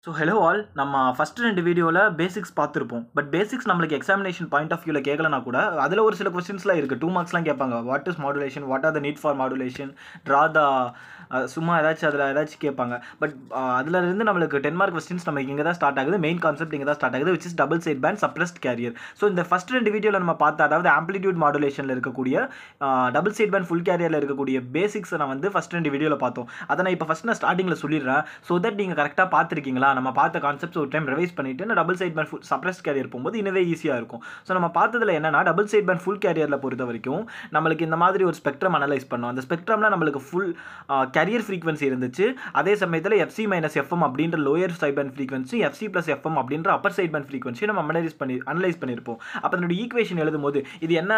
So hello all, நம்ம first 2 வீடியோவில் basics பார்த்துருப்போம். பட் பேசிக்ஸ் நம்மளுக்கு எக்ஸாமினேஷன் பாயிண்ட் ஆஃப் வியூவில் கேட்கலனா கூட அதில் ஒரு சில கொஸ்டின்ஸ்லாம் இருக்குது. 2 மார்க்ஸ்லாம் கேட்பாங்க. What is modulation, what are the need for modulation, draw the சும்மா ஏதாச்சும் கேட்பாங்க. பட் அதில் இருந்து நம்மளுக்கு 10 மார்க் கொஸ்டின்ஸ் நமக்கு இங்கே தான் ஸ்டார்ட் ஆகுது. மெயின் கான்செப்ட் இங்கே தான் ஸ்டார்ட் ஆகுது, which is double side band suppressed carrier. So இந்த ஃபஸ்ட்டு 2 வீடியோவில் நம்ம பார்த்த, அதாவது ஆம்ப்ளிடியூட் மாடுலேஷனில் இருக்கக்கூடிய டபுள் சைட் பேண்ட் ஃபுல் கேரியரில் இருக்கக்கூடிய பேசிக்ஸை நான் வந்து ஃபஸ்ட் 2 வீடியோவில் பார்த்தோம். அதை நான் இப்போ ஃபஸ்ட் ஸ்டார்டிங்கில் சொல்லிடுறேன். ஸோ தட் நீங்கள் கரெக்டாக பார்த்துருக்கீங்களா, நம்ம பார்த்த கான்செப்ட் ஒரு டைம் ரிவைஸ் பண்ணிட்டு நான் double side band full suppressed carrier போகும்போது இன்னவே ஈஸியாக இருக்கும். ஸோ நம்ம பார்த்ததுல என்னன்னா, டபுள் சைட் பேண்ட் ஃபுல் கேரியரில் பொறுத்த வரைக்கும் நம்மளுக்கு இந்த மாதிரி ஒரு ஸ்பெக்ட்ரம் அனலைஸ் பண்ணோம். அந்த ஸ்பெக்ட்ரம்ல நம்மளுக்கு ஃபுல் கேரியர் ஃப்ரீக்வன்சி இருந்துச்சு. அதே சமயத்தில் எஃப்சி மைனஸ் எஃப்எம் அப்படின்ற lower side band frequency, F C plus F M அப்படின்ற அப்பர் சைட் பேண்ட் ஃப்ரீக்வன்சி நம்ம அனலைஸ் பண்ணியிருப்போம். அப்போ அதனுடைய ஈக்குவேஷன் எழுதும்போது இது என்ன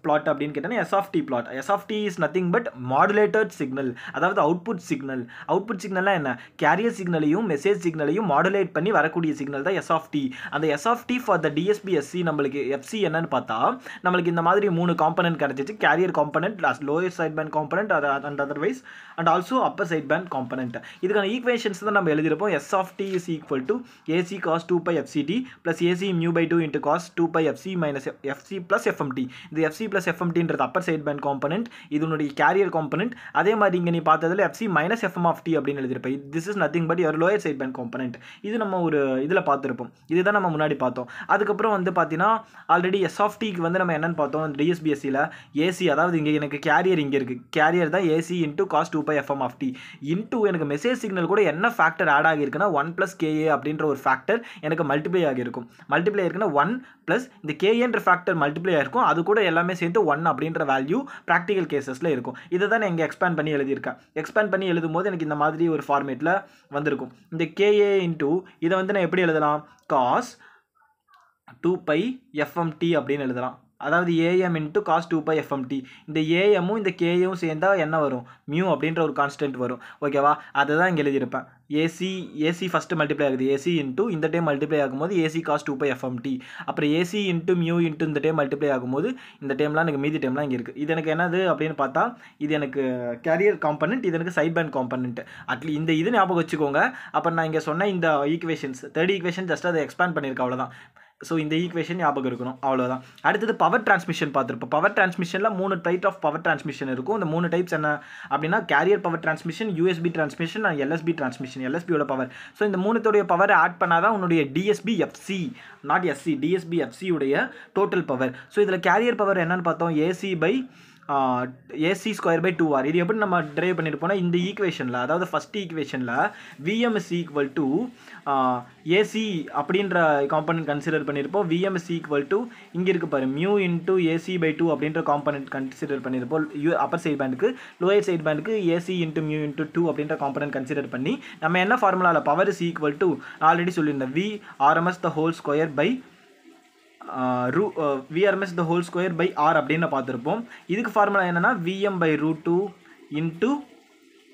பிளாட் அப்படின்னு கேட்டோன்னா s of t plot. S of D is nothing but modulated signal, அதாவது அவுட்புட் சிக்னல். அவுட்புட் சிக்னல்னா என்ன, கேரியர் சிக்னலையும் மெசேஜ் சிக்னலையும் மாடுலேட் பண்ணி வரக்கூடிய சிக்னல் தான் எஸ் ஆஃப் டி. அந்த s of t for the DSB SC நம்மளுக்கு எஃப்சி என்னன்னு பார்த்தா நம்மளுக்கு இந்த மாதிரி 3 காம்பனன்ட் கிடைச்சிச்சு. Carrier component, lower side band component, and otherwise and also upper side band component. இதுக்கான ஈக்குவேஷன்ஸ் தான் நம்ம எழுதியிருப்போம். S of D is equal to AC cos 2 pi FCT plus AC mu by 2 into cos 2 pi FC minus FC plus FMT. இது FC plus எஃப்எம்டின்றது upper side band component, இதனுடைய carrier component. அதே மாதிரி இங்கே நீ பார்த்ததில் FC minus FM of T அப்படின்னு எழுதியிருப்பேன். This is nothing but your lower side band component. இது நம்ம ஒரு இதில் பார்த்துருப்போம். இதுதான் நம்ம முன்னாடி பார்த்தோம். அதுக்கப்புறம் வந்து பார்த்தீங்கன்னா ஆல்ரெடி எஸ் ஆஃப் டிக்கு வந்து நம்ம என்னென்னு பார்த்தோம், டிஎஸ்பிஎஸ்சியில் ஏசி, அதாவது இங்கே எனக்கு கேரியர் இங்கே இருக்குது, கேரியர் தான் AC into cos 2 pi FM of t into எனக்கு மெசேஜ் சிக்னல் கூட என்ன ஃபேக்டர் ஆட் ஆகிருக்குன்னா 1 + KA அப்படின்ற ஒரு ஃபேக்டர் எனக்கு மல்டிப்ளை ஆகிருக்கும். மல்டிப்ளை ஆகிருக்குன்னா 1 + இந்த கேஏன்ற ஃபேக்டர் மல்டிப்ளை ஆகிருக்கும். அது கூட எல்லாமே சேர்த்து 1 அப்படின்ற வேல்யூ ப்ராக்டிகல் கேசஸில் இருக்கும். இதை தான் நான் இங்கே எக்ஸ்பேண்ட் பண்ணி எழுதியிருக்கேன். எக்ஸ்பேண்ட் பண்ணி எழுதும்போது எனக்கு இந்த மாதிரி ஒரு ஃபார்மேட்டில் வந்திருக்கும். இந்த கேஏ இன்ட்டு இதை வந்து நான் எப்படி எழுதலாம், காஸ் 2 பை எஃப்எம்டி அப்படின்னு எழுதலாம். அதாவது AM into cos 2 pi FMT. இந்த ஏஎம்மும் இந்த கேயும் சேர்ந்தா என்ன வரும், மியூ அப்படின்ற ஒரு கான்ஸ்டன்ட் வரும். ஓகேவா, அதை தான் இங்கே எழுதியிருப்பேன். ஏசி ஃபஸ்ட்டு மல்டிப்ளை ஆகுது, ஏசி இன்ட்டு இந்த டைம் மல்டிப்ளை ஆகும்போது ஏசி காஸ் 2 பை எஃப்எம்டி. அப்புறம் ஏசி இன்ட்டு மியூ இன்ட்டு இந்த டைம் மல்டிப்ளை ஆகும்போது இந்த டைம்லாம் எனக்கு மீதி டைம்லாம் இங்கே இருக்குது. இது எனக்கு என்னது அப்படின்னு பார்த்தா இது எனக்கு கேரியர் காம்பனன்ட், இது எனக்கு சைட் பேண்ட் காம்பனன்ட். இந்த இது ஞாபகம் வச்சுக்கோங்க. அப்புறம் நான் இங்கே சொன்ன இந்த ஈக்குவேஷன்ஸ், தேர்ட் ஈக்குவேஷன் ஜஸ்ட் அதை எக்ஸ்பேண்ட் பண்ணியிருக்கேன், அவ்வளோதான். ஸோ இந்த ஈக்குவேஷன் ஞாபகம் இருக்கணும், அவ்வளோதான். அடுத்தது பவர் டிரான்ஸ்மிஷன் பார்த்துருப்போம். பவர் டிரான்ஸ்மிஷனில் 3 டைப் ஆஃப் பவர் டிரான்ஸ்மிஷன் இருக்கும். இந்த 3 டைப்ஸ் என்ன அப்படின்னா, carrier power transmission, USB transmission and LSB transmission. எல்எஸ்பியோட பவர். ஸோ இந்த 3த்துடைய பவர் ஆட் பண்ணாதான் உன்னுடைய DSB FC, not SC, DSB FC உடைய டோட்டல் பவர். ஸோ இதில் கேரியர் பவர் என்னன்னு பார்த்தோம், AC by AC square pi 2R. இது எப்படி நம்ம ட்ரைவ் பண்ணியிருப்போம்னா, இந்த ஈக்குவேஷனில், அதாவது ஃபஸ்ட் ஈக்குவேஷனில் VM is equal to AC அப்படின்ற காம்பனன்ட் கன்சிடர் பண்ணியிருப்போம். விஎம் இஸ் ஈக்குவல் டு இங்கே இருக்குது பாரு, மியூ இன்ட்டு ஏசி பை 2 அப்படின்ற காம்பனன்ட் கன்சிடர் பண்ணியிருப்போம். அப்பர் சைட் பேண்டுக்கு, லோயர் சைட் பேண்டுக்கு ஏசி இன்ட்டு மியூ இன்ட்டு 2 அப்படின்ற காம்பனன்ட் கன்சிடர் பண்ணி நம்ம என்ன ஃபார்முலாவில் power is equal to already சொல்லியிருந்தேன், V RMS the whole square by VRMS the whole square by R அப்படின்னு பார்த்துருப்போம். இதுக்கு ஃபார்முலா என்னன்னா VM by √2 into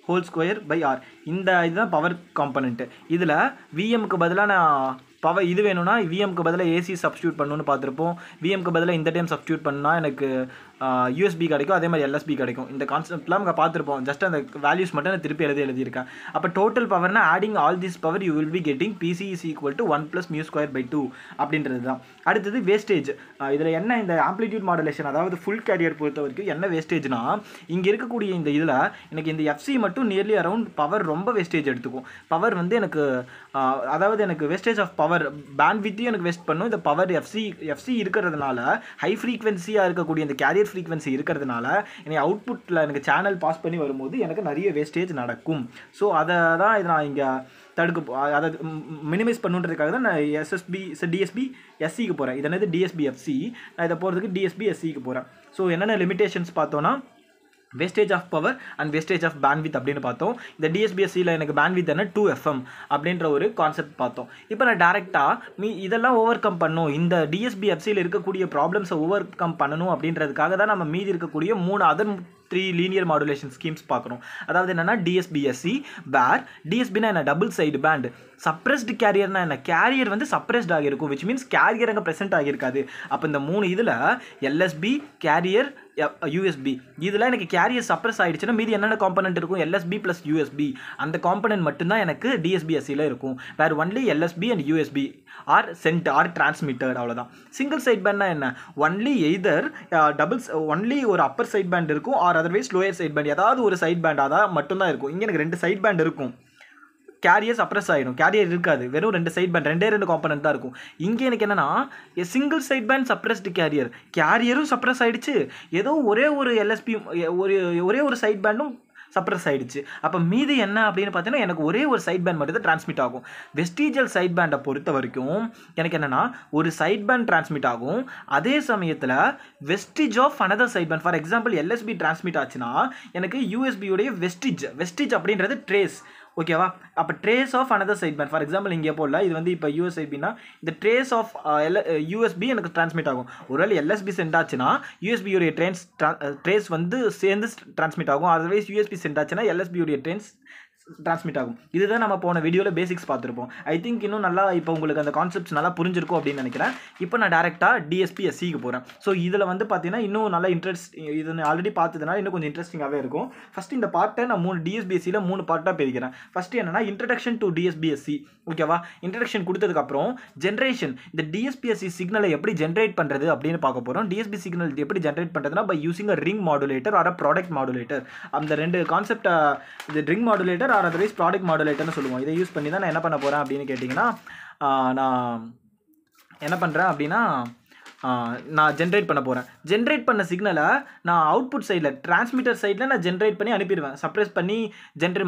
whole square by R. இந்த இதுதான் பவர் காம்பனன்ட். இதில் VMக்கு பதிலாக நான் பவர் இது வேணும்னா விஎம்க்கு பதிலாக ஏசி சப்ஸ்டியூட் பண்ணணும்னு பார்த்துருப்போம். விஎம்க்கு பதிலாக இந்த டைம் சப்ஸ்டியூட் பண்ணால் எனக்கு யூஎஸ்பி கிடைக்கும், அதே மாதிரி எல்எஸ்பி கிடைக்கும். இந்த கான்செப்ட்லாம் நம்ம பார்த்துருப்போம். ஜஸ்ட் அந்த வேல்யூஸ் மட்டும் நான் திருப்பி எழுதியிருக்கேன். அப்போ டோட்டல் பவர்னா adding all this power you will be getting PC is equal to 1 + mu square by 2 அப்படின்றது தான். அடுத்தது வேஸ்டேஜ். இதில் என்ன, இந்த ஆம்ப்ளிடியூட் மாடுலேஷன் அதாவது ஃபுல் கேரியர் பொறுத்த வரைக்கும் என்ன வேஸ்டேஜ்னா, இங்கே இருக்கக்கூடிய இந்த இதில் எனக்கு இந்த எஃப்சி மட்டும் நியர்லி அரவுண்ட் பவர் ரொம்ப வேஸ்டேஜ் எடுத்துக்கும். பவர் வந்து எனக்கு அதாவது எனக்கு வேஸ்டேஜ் ஆஃப் பவர் பேண்ட்வித்தையும் எனக்கு வேஸ்ட் பண்ணும். இந்த பவர் எஃப்சி இருக்கிறதுனால, ஹை ஃப்ரீக்வன்சியாக இருக்கக்கூடிய இந்த கேரியர் ஃப்ரீக்வன்சி இருக்கிறதுனால எனக்கு அவுட்புட்டில் எனக்கு சேனல் பாஸ் பண்ணி வரும்போது எனக்கு நிறைய வேஸ்டேஜ் நடக்கும். ஸோ அதை தான் இது நான் இங்கே அதை மினிமைஸ் பண்ணுன்றதுக்காக தான் நான் டிஎஸ்பி எஸ்சிக்கு போகிறேன். இது என்னது டிஎஸ்பி எஃப்சி, நான் இதை போகிறதுக்கு டிஎஸ்பி எஸ்சிக்கு போகிறேன். ஸோ என்னென்ன லிமிடேஷன்ஸ் பார்த்தோன்னா, wastage of power and wastage of bandwidth அப்படின்னு பார்த்தோம். இந்த டிஎஸ்பிஎஸ்சியில் எனக்கு பேண்ட்வித் என்ன 2FM அப்படின்ற ஒரு கான்செப்ட் பார்த்தோம். இப்போ நான் டேரெக்டாக இதெல்லாம் ஓவர் கம் பண்ணணும், இந்த டிஎஸ்பிஎஃப்சியில் இருக்கக்கூடிய ப்ராப்ளம்ஸை ஓவர் கம் பண்ணணும் அப்படின்றதுக்காக தான் நம்ம மீதி இருக்கக்கூடிய 3 லீனியர் மாடுலேஷன் ஸ்கீம்ஸ் பார்க்குறோம். அதாவது என்னென்னா டிஎஸ்பிஎஸ்சி வேர் டிஎஸ்பினா என்ன, டபுள் சைடு பேண்ட். சப்ரஸ்டு கேரியர்னா என்ன? கேரியர் வந்து சப்ரஸ்ட் ஆகியிருக்கும், விச் மீன்ஸ் கேரியர் அங்கே ப்ரெசென்ட் ஆகியிருக்காது. அப்போ இந்த 3 இதில் எல்எஸ்பி, கேரியர், யூஎஸ்பி இதில் எனக்கு கேரியர் சப்ரஸ் ஆகிடுச்சுன்னா மீதி என்னென்ன காம்பனண்ட் இருக்கும்? LSB plus USB. அந்த காம்பனண்ட் மட்டும்தான் எனக்கு டிஎஸ்பிஎஸ்சியில் இருக்கும். வேறு only LSB and USB are sent or transmitted, அவ்வளோதான். சிங்கிள் சைட் பேண்ட்னா என்ன? ஒன்லி எய்தர் ஒன்லி ஒரு அப்பர் சைட் பேண்ட் இருக்கும் or otherwise lower side band, ஏதாவது ஒரு சைட் பேண்ட் அதான் மட்டும்தான் இருக்கும். இங்கே எனக்கு 2 சைட் பேண்ட் இருக்கும், கேரியர் சப்ரஸ் ஆகிடும், கேரியர் இருக்காது, வெறும் 2 சைட் பேண்ட், 2 காம்பனண்ட் தான் இருக்கும். இங்கே எனக்கு என்னன்னா சிங்கிள் சைட் பேண்ட் சப்ரஸ்டு கேரியரும் சப்ரஸ் ஆகிடுச்சு, ஏதோ ஒரே ஒரு எல்எஸ்பி ஒரே ஒரு சைட் பேண்டும் சப்ரஸ் ஆகிடுச்சு. அப்போ மீதி என்ன அப்படின்னு பார்த்தீங்கன்னா எனக்கு ஒரே ஒரு சைட் பேண்ட் மட்டும் தான் டிரான்ஸ்மிட் ஆகும். வெஸ்டிஜியல் சைட் பேண்டை பொறுத்த வரைக்கும் எனக்கு என்னென்னா ஒரு சைட் பேண்ட் டிரான்ஸ்மிட் ஆகும், அதே சமயத்தில் vestige of another side band. For example LSB transmit ஆச்சுன்னா எனக்கு யூஎஸ்பியோடைய வெஸ்டிஜ் அப்படின்றது ட்ரேஸ், ஓகேவா? அப்போ trace of another side band. For example இங்கே போடல, இது வந்து இப்போ யூஎஸ்ஐபினா இந்த ட்ரேஸ் ஆஃப் யூஎஸ்பி எனக்கு டிரான்ஸ்மிட் ஆகும். ஒருவேளை எல்எஸ்பி சென்ட் ஆச்சுன்னா யூஎஸ்பியோடைய ட்ரேஸ் வந்து சேர்ந்து டிரான்ஸ்மிட் ஆகும், அதர்வைஸ் யூஎஸ்பி சென்ட் ஆச்சுன்னா எல்எஸ்பியோடைய டிரான்ஸ்மிட் ஆகும். இதுதான் நம்ம போன வீடியோவில் பேசிக்ஸ் பார்த்துருப்போம். ஐ திங்க் இன்னும் நல்லா இப்போ உங்களுக்கு அந்த கான்செப்ட்ஸ் நல்லா புரிஞ்சிருக்கும் அப்படின்னு நினைக்கிறேன். இப்போ நான் டேரெக்டாக டிஎஸ்பிஎஸ்சிக்கு போகிறேன். ஸோ இதில் வந்து பார்த்தீங்கன்னா இன்னும் நல்லா இது ஆல்ரெடி பார்த்ததுனால இன்னும் கொஞ்சம் இன்ட்ரெஸ்டிங்காகவே இருக்கும். ஃபஸ்ட்டு இந்த பார்ட்டை நான் 3 டிஎஸ்பிஎஸ்சியில் 3 பார்ட்டாக பிரிக்கிறேன். ஃபஸ்ட்டு என்னன்னா இன்ட்ரடக்ஷன் டு டிஎஸ்பிஎஸ்சி, ஓகேவா? இன்ட்ரடக்ஷன் கொடுத்ததுக்கப்புறம் ஜென்ரேஷன், இந்த டிஎஸ்பிஎஸ்சி சிக்னலை எப்படி ஜென்ரேட் பண்ணுறது அப்படின்னு பார்க்க போகிறோம். டிஎஸ்பி சிக்னல் எப்படி ஜென்ரேட் பண்ணுறதுனா by using a ring modulator or a product modulator. அந்த 2 கான்செப்டை, இது ring modulator or otherwise product மாடுலேட்டர்னு சொல்லுவோம். இதை யூஸ் பண்ணி தான் நான் என்ன பண்ண போகிறேன் அப்படின்னு கேட்டிங்கன்னா, நான் என்ன பண்ணுறேன் அப்படின்னா நான் ஜென்ரேட் பண்ண போகிறேன். ஜென்ரேட் பண்ண சிக்னலை நான் அவுட்புட் சைடில் டிரான்ஸ்மிட்டர் சைடில் நான் ஜென்ரேட் பண்ணி அனுப்பிடுவேன், சப்ரஸ் பண்ணி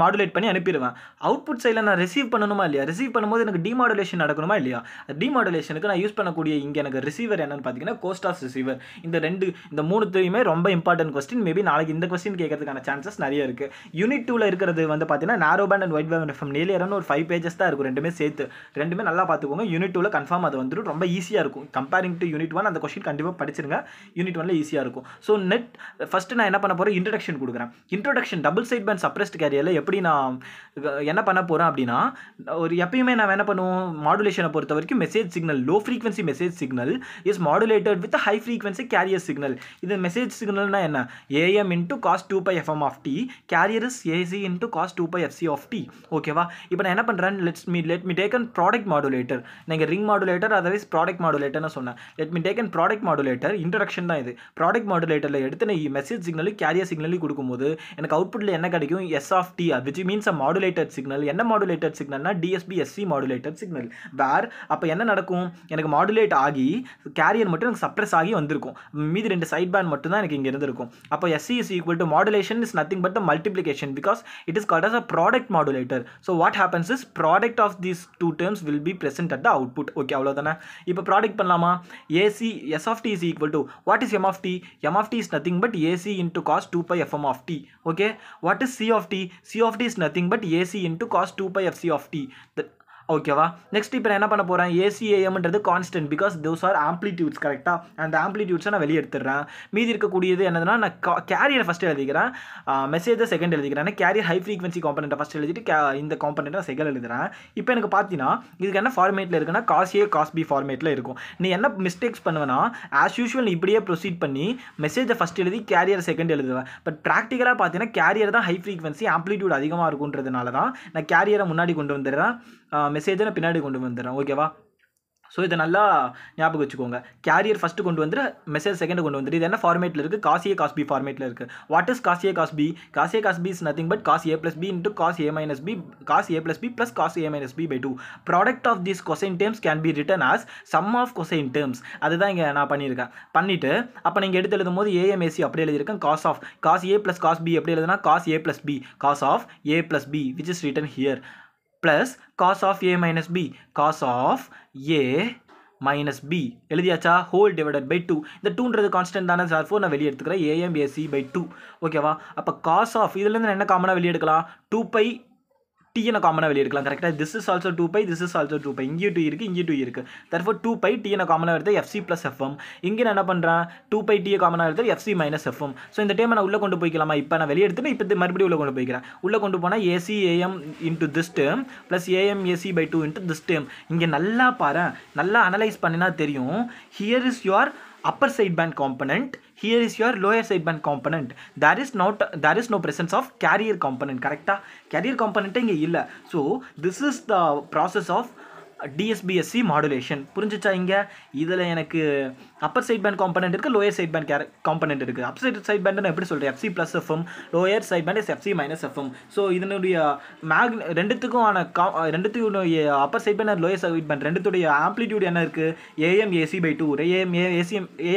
மாடுலேட் பண்ணி அனுப்பிடுவேன். அவுட்புட் சைடில் நான் ரிசீவ் பண்ணணுமா இல்லையா? ரிசீவ் பண்ணும்போது எனக்கு டிமாடுலேஷன் நடக்கணுமா இல்லையா? டிமாடுலேஷனுக்கு நான் யூஸ் பண்ணக்கூடிய இங்கே எனக்கு ரிசீவர் என்னன்னு பார்த்தீங்கன்னா கோஸ்டாஸ் ரிசீவர். இந்த 3 ரொம்ப இம்பார்ட்டன்ட் கொஸ்டின். மேபி நாளைக்கு இந்த கொஸ்டின் கேட்கறதுக்கான சான்சஸ் நிறைய இருக்குது. யூனிட் 2ல் இருக்கிறது வந்து பார்த்தீங்கன்னா narrow band and wide band FM நேலியர்னு ஒரு 5 பேஜஸ் தான் இருக்கும், ரெண்டுமே சேர்த்து. ரெண்டுமே நல்லா பார்த்துக்கோங்க. யூனிட் 2ல் கன்ஃபார்ம் அது வந்துடும், ரொம்ப ஈஸியாக இருக்கும். கம்பேரிங் டு யூனிட் 1 அந்த கொஸ்டின் கண்டிப்பாக படிச்சிருங்க. யூனிட் 1ல ஈஸியாக இருக்கும். ஸோ ஃபஸ்ட்டு நான் என்ன பண்ண போகிறேன், இன்ட்ரடக்ஷன் கொடுக்குறேன். Introduction double side band suppressed கேரியரில் எப்படி நான் என்ன பண்ண போகிறேன் அப்படின்னா, ஒரு எப்பயுமே நான் என்ன பண்ணுவோம், மாடுலேஷனை பொறுத்த வரைக்கும் message signal, low frequency message signal is modulated with high frequency carrier signal. இது மெசேஜ் சிக்னல்னா என்ன? AM into cos 2 pi FM of t, carrier is AC into cos 2 pi FC of t, ஓகேவா? இப்போ நான் என்ன பண்ணுறேன், let me take a product modulator. நீங்கள் ring modulator otherwise product மாடுலேட்டர்னு சொன்னேன். let me take a product modulator, introduction தான் இது. Product மாடுலேட்டரில் எடுத்து நான் மெசேஜ் சிக்னலும் கேரியர் சிக்னலும் கொடுக்கும்போது எனக்கு அவுட்புட்டில் என்ன கிடைக்கும்? S of t, which means a modulated signal. என்ன மாடுலேட்டட் சிக்னல்னா DSB-SC மாடுலேட்டட் சிக்னல். வேர் அப்போ என்ன நடக்கும், எனக்கு மாடுலேட் ஆகி கேரியர் மட்டும் எனக்கு சப்ரஸ் ஆகி வந்திருக்கும், மீதி 2 சைட் பேண்ட் மட்டும் தான் எனக்கு இங்கே இருந்திருக்கும். அப்போ SC is equal to modulation is nothing but the multiplication because it is called as a product modulator. So what happens is product of these 2 terms will be present at the output. Okay, அவ்வளோதானே? இப்போ product பண்ணலாமா? AC S of t is equal to, what is M of t? M of t is nothing but AC into cos 2 pi FM of t. Okay, what is C of t? C of t is nothing but AC into cos 2 pi FC of t. ஓகேவா? Next இப்போ நான் என்ன பண்ண போகிறேன், ACAMன்றது constant because those are amplitudes, கரெக்டாக? அந்த ஆம்ப்ளிடியூட்ஸை நான் வெளியே எடுத்துடுறேன். மீதி இருக்கக்கூடியது என்னதுன்னா, நான் கேரியரை ஃபஸ்ட்டு எழுதிக்கிறேன், மெசேஜை செகண்ட் எழுதிக்கிறேன். கேரியர் ஹை ஃப்ரீக்வன்சி காம்பனெண்ட்டை ஃபஸ்ட் எழுதிட்டு இந்த காம்பனெண்ட்டை செகண்ட் எழுதுறேன். இப்போ எனக்கு பார்த்தீங்கன்னா இதுக்கு என்ன ஃபார்மேட்டில் இருக்குன்னா cos A cos B ஃபார்மேட்டில் இருக்கும். நீ என்ன மிஸ்டேக்ஸ் பண்ணுவேன்னா, ஆஸ் யூஷுவல் நீ இப்படியே ப்ரொசீட் பண்ணி மெசேஜை ஃபஸ்ட் எழுதி கேரியர் செகண்ட் எழுதுவேன். பட் ப்ராக்டிக்கலாக பார்த்தீங்கன்னா கேரியர் தான் ஹை ஃப்ரீக்வன்சி, ஆம்ப்ளிடியூட் அதிகமாக இருக்குன்றதுனால தான் நான் கேரியரை முன்னாடி கொண்டு வந்துடுறேன், மெசேஜை நான் பின்னாடி கொண்டு வந்துடுறேன், ஓகேவா? ஸோ இதை நல்லா ஞாபகம் வச்சுக்கோங்க. கேரியர் ஃபஸ்ட்டு கொண்டு வந்துட்டு மெசேஜ் செகண்ட் கொண்டு வந்துட்டு இது என்ன ஃபார்மேட்டில் இருக்குது, cos A cos B ஃபார்மேட்டில் இருக்குது. What is cos A cos B? Cos A cos B is nothing but cos A plus B into cos A minus B, cos A plus B plus cos A minus B by 2. Product of these cosine terms can be written as sum of cosine terms. அதுதான் இங்கே நான் பண்ணிவிட்டு அப்போ நீங்கள் எடுத்து எழுதும் போது AMAC அப்படி எழுதியிருக்கேன். cos A plus cos B எப்படி எழுதுனா cos A plus B, cos of A plus B which is written here, plus cos of A minus B, cos of A minus B எழுதியாச்சா, ஹோல் டிவைடட் பை 2. இந்த 2ன்றது constant தானே, sir நான் வெளியே எடுத்துக்கிறேன் AMAC by 2, ஓகேவா? அப்போ cos of இதுலேருந்து என்ன காமனாக வெளியே எடுக்கலாம், 2 pi t என்ன காமனாக வெளியே எடுக்கலாம் கரெக்டாக. This is also 2π, this is also 2π, இங்கேயும் 2 இருக்குது, இங்கேயும் 2 இருக்குது. தர்ஃபோர் 2π t என்ன காமனாக எடுத்து fc + fm. இங்கே நான் என்ன பண்ணுறேன், 2π t காமனாக எடுத்து fc - fm. ஸோ இந்த டைம் நான் உள்ளே கொண்டு போய்க்கலாமா, இப்போ நான் வெளியே எடுத்துட்டு இப்போ மறுபடியும் உள்ளே கொண்டு போய்க்கிறேன். உள்ளே கொண்டு போனால் ac am into this term plus am ac by 2 into this term. இங்கே நல்லா பாரு, நல்லா அனலைஸ் பண்ணினா தெரியும். Here is your upper sideband component, here is your lower sideband component. There is no presence of carrier component. கரெக்டா, carrier component இங்கே இல்லை. So this is the process of DSBSC மாடுலேஷன். புரிஞ்சிச்சா? இங்கே இதில் எனக்கு அப்பர் சைட் பேண்ட் காம்பனண்ட் இருக்குது, lower side band component இருக்குது. அப்பர் சைட் பேண்ட் நான் எப்படி சொல்கிறேன், fc + fm, lower side band is fc - fm. So இதனுடைய ரெண்டுத்துக்கும் upper side band and lower side band ரெண்டுத்துடைய ஆம்ப்ளிடியூட் என்ன இருக்குது, am ac by 2,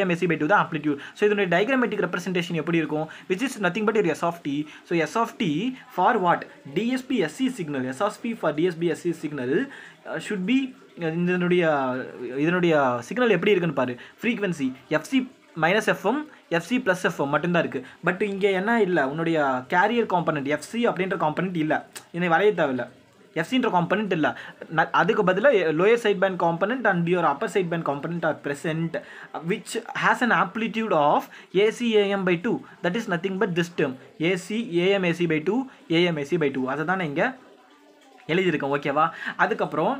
am ac by 2 தான் ஆம்ப்ளிடியூட். ஸோ இதனுடைய டயக்ராமேட்டிக் ரெப்ரசன்டேஷன் எப்படி இருக்கும், which is nothing but your s of t. So s of t for what, DSBSC signal. s of t for DSBSC signal should be இதனுடைய signal எப்படி இருக்குன்னு பாரு. Frequency fc - fm, fc + fm மட்டும்தான் இருக்குது. But இங்கே என்ன இல்லை, உன்னுடைய கேரியர் காம்பனண்ட் fc அப்படின்ற காம்பனண்ட் இல்லை, என்னை வரைய தேவையில்லை. fcன்ற காம்பனண்ட் இல்லை, அதுக்கு பதிலாக lower side band component and your upper side band component are present which has an amplitude of ac am by 2. that is nothing but this term ac am ac by 2 am ac by 2. அதை தான் நான் இங்கே எழுதியிருக்கேன். ஓகேவா? அதுக்கப்புறம்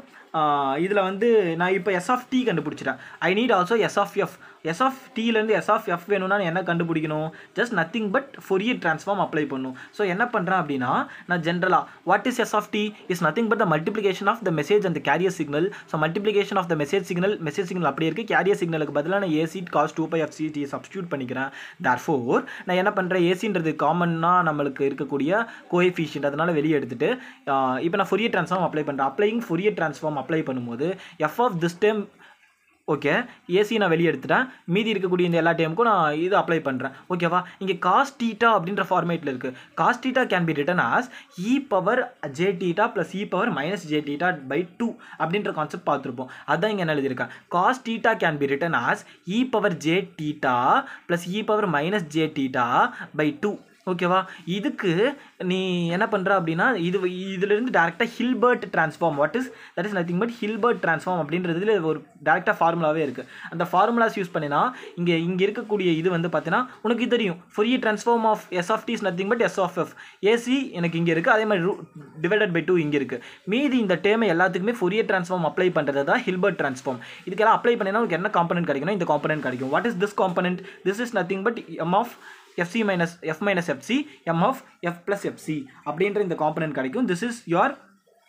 இதில் வந்து நான் இப்போ s of t கண்டுபிடிச்சிட்டேன். I need also s of f. s of tலேருந்து s of f வேணும்னா என்ன கண்டுபிடிக்கணும், just nothing but Fourier transform apply பண்ணும். ஸோ என்ன பண்ணுறேன் அப்படின்னா, நான் ஜென்ரலாக what is s of t is nothing but the multiplication of the message and carrier signal. So multiplication of the message signal அப்படியே இருக்குது, கேரியர் சிக்னலுக்கு பதிலாக நான் ac cos 2π fc t substitute பண்ணிக்கிறேன். therefore நான் என்ன பண்ணுறேன், ஏசின்றது காமனாக நம்மளுக்கு இருக்கக்கூடிய கோஎஃபிஷியன்ட், அதனால் வெளியே எடுத்துட்டு இப்போ நான் ஃபோரியர் ட்ரான்ஸ்ஃபார்ம் அப்ளை பண்ணுறேன். அப்ளையிங் ஃபோரியர் ட்ரான்ஸ்ஃபார்ம் அப்ளை பண்ணும்போது f of this term, okay, AC நான் வெளியே எடுத்துட்டேன், மீதி இருக்கக்கூடிய இந்த எல்லா டைமுக்கும் நான் இது அப்ளை பண்ணுறேன். ஓகேவா? இங்கே காஸ் தீட்டா அப்படின்ற ஃபார்மேட்டில் இருக்குது. Cos theta can be written as e power j theta plus e power - j theta by 2 அப்படின்ற கான்செப்ட் பார்த்துருப்போம். அதுதான் இங்கே என்ன எழுதியிருக்கேன், cos theta can be written as e power j theta plus e power - j theta by 2. ஓகேவா? இதுக்கு நீ என்ன பண்ணுற அப்படின்னா, இதிலிருந்து டேரெக்டாக Hilbert transform, that is nothing but Hilbert transform அப்படின்றதுல ஒரு டேரெக்டாக ஃபார்முலாவே இருக்குது. அந்த ஃபார்முலாஸ் யூஸ் பண்ணினா இங்கே இருக்கக்கூடிய இது வந்து பார்த்தீங்கன்னா உனக்கு தெரியும், Fourier transform of s of t is nothing but s of f. AC எனக்கு இங்கே இருக்குது, அதே மாதிரி டிவைடட் பை 2 இங்கே இருக்குது. மீதி இந்த டேமை எல்லாத்துக்குமே ஃபோரியர் ட்ரான்ஸ்ஃபார்ம் அப்ளை பண்ணுறது தான் ஹில்பர்ட் ட்ரான்ஸ்ஃபார்ம். இதுக்கெல்லாம் அப்ளை பண்ணினா உங்களுக்கு என்ன காம்பனன்ட் கிடைக்கணும், இந்த காம்பனன்ட் கிடைக்கும். What is this component, this is nothing but m of fc minus f minus fc m of f plus fc அப்படின்ற இந்த காம்பனன்ட் கிடைக்கும். This is your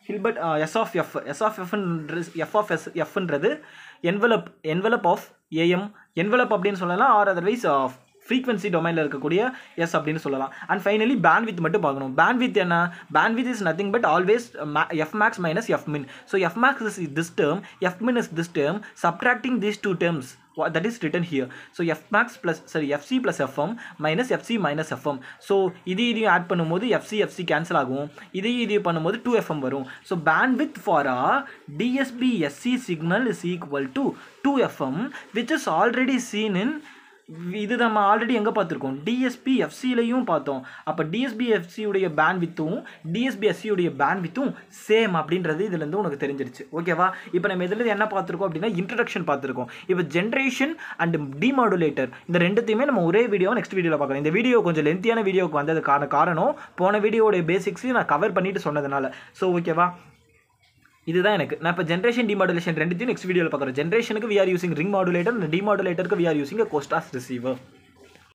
Hilbert s of f. s of f ன்றது envelope of am, envelope அப்படின்னு சொல்லலாம், or otherwise frequency டொமைனில் இருக்கக்கூடிய S அப்படின்னு சொல்லலாம். அண்ட் ஃபைனலி பேண்ட்வித் மட்டும் பார்க்கணும். பேண்ட்வித் என்ன, bandwidth is nothing but always f max minus f min. So f max is this term, f min is this term, subtracting these two terms, that is written here. So fc plus fm minus fc minus fm. So இதையும் add பண்ணும்போது fc cancel ஆகும், இதையும் பண்ணும்போது 2fm வரும். So bandwidth for a DSBSC signal is equal to 2fm, which is already seen in, இது நம்ம already எங்கே பார்த்துருக்கோம், DSBFCலையும் பார்த்தோம். அப்போ DSBFC உடைய பேண்ட்வித்தும் DSBSC உடைய பேண்ட்வித்தும் சேம் அப்படின்றது இதுலேருந்து உனக்கு தெரிஞ்சிருச்சு. ஓகேவா? இப்போ நம்ம இதில் என்ன பார்த்துருக்கோம் அப்படின்னா, இன்ட்ரடக்ஷன் பார்த்துருக்கோம். இப்போ ஜென்ரேஷன் அண்ட் டிமாடுலேட்டர் இந்த ரெண்டுத்தையுமே நம்ம ஒரே வீடியோ நெக்ஸ்ட் வீடியோவில் பார்க்கலாம். இந்த வீடியோ கொஞ்சம் லென்த்தியான வீடியோவுக்கு வந்ததுக்கான காரணம் போன வீடியோடைய பேசிக்ஸையும் நான் கவர் பண்ணிட்டு சொன்னதுனால. ஸோ ஓகேவா, இதுதான் எனக்கு. நான் இப்போ ஜென்ரேஷன் டிமாடுலேஷன் ரெண்டுத்தையும் நெக்ஸ்ட் வீடியோவில் பார்க்குறேன். ஜென்ரேஷனுக்கு we are using ring modulator, டிமாடுலேட்டருக்கு we are using a Costas receiver.